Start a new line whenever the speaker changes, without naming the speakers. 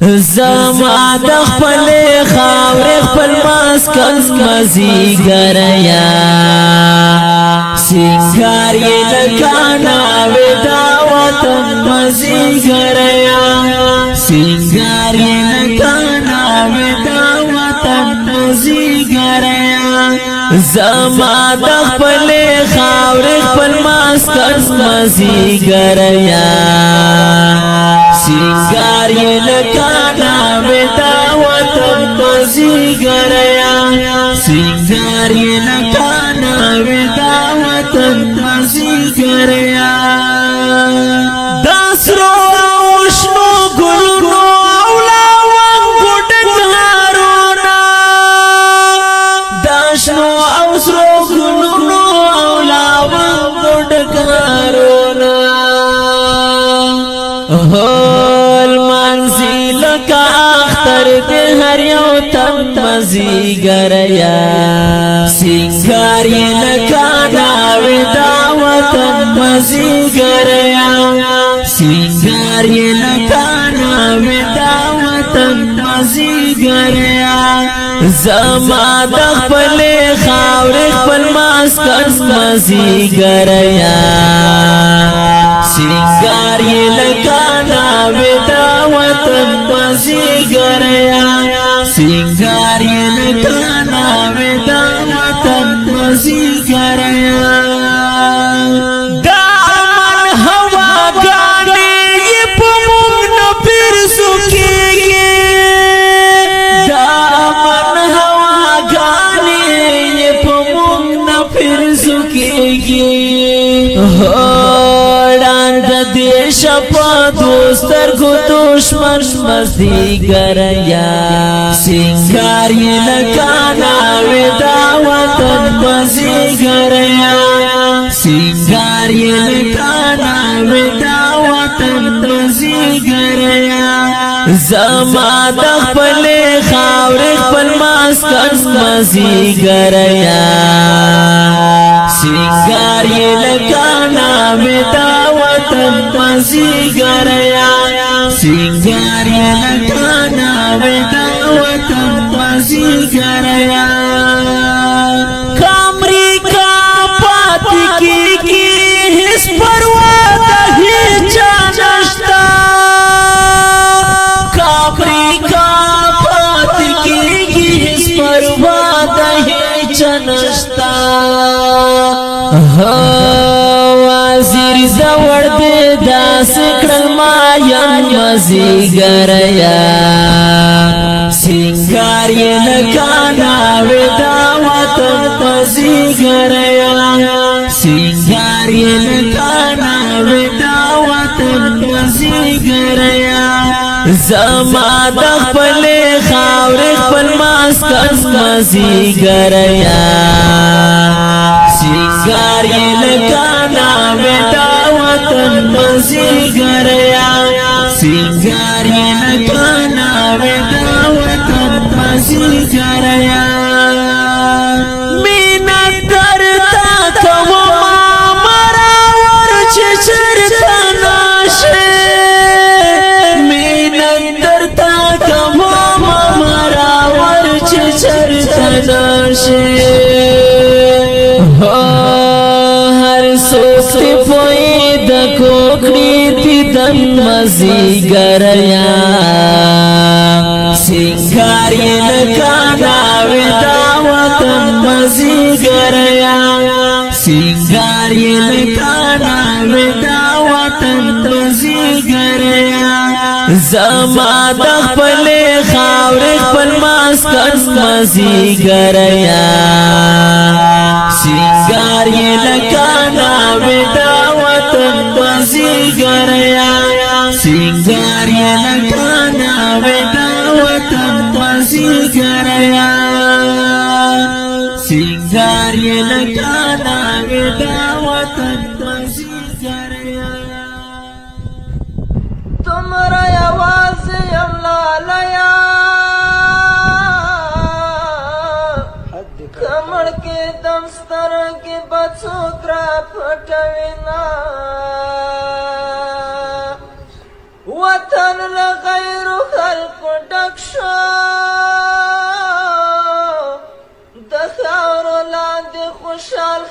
زما د خپل خاور خپل مسکن مزیګریا سنگار یې لکانا ودا وطن مزیګریا سنگار یې لکانا ودا وطن مزیګریا زما د خپل خاور خپل مسکن مزیګریا سنگار یې لکانا ودا وطن مزیګریا سنگار یې لکانا ودا وطن مزیګریا داسرو وشنو ګلونو اولاوان ګډکارونا داشنو اوسرو ګلونو اولاوان ګډکارونا المنزل کا اختر دے ہر یو تم مزیګریا سنگار یې لکانا ودا وطن مزیګریا سنگار یې لکانا ودا وطن مزیګریا زما د خپل خاور خپل مسکن مزیګریا سنگار یې لکانا ودا وطن مزیګریا سنگار یې لکانا ودا وطن مزیګریا دا من هوا ګاڼې یې په موږ نه پرسو کېږي دا من هوا ګاڼې یې په موږ نه پرسو کېږي شپا دوستر کو دشمن مزیګریا سنگار یې لکانا ودا وطن مزیګریا سنگار یې لکانا ودا وطن مزیګریا زما د خپل خاور خپل مسکن مزیګریا سنگار یې لکانا ودا وطن مزیګریا سنگار یې لکانا ودا وطن مزیګریا کامریکا پاتې کېږي هیڅ پروا د هیچا نشته کامریکا پاتې کېږي هیڅ پروا د هیچا نشته وزیر زوړ دې داس کړل ما یم مزیګریا سنگار یې لکانا ودا وطن مزیګریا سنگار یې لکانا ودا وطن مزیګریا زما د خپل خاور خپل مسکن مزیګریا سنگار یې لکانا ودا وطن مزیګریا سنگار یې لکانا ودا وطن مزیګریا مینا درتا کوما مراور چې چرته نشه مینا درتا کوما مراور چې چرته نشه هر سوچ پوی د کوکړی دیدن مزیګریا سنگار یې لکانا ودا وطن مزیګریا سنگار یې لکانا ودا وطن مزیګریا زما د خپل خاور خپل مسکن مزیګریا سنگار یې لکانا ودا وطن مزیګریا سنگار یې لکانا ودا وطن مزیګریا سنگار یې لکانا ودا وطن مزیګریا
تمہارا आवाज لالیاں کمر کے دمستر کے بچوں کرا پھٹوینا وطن لغیر خلق خوشحال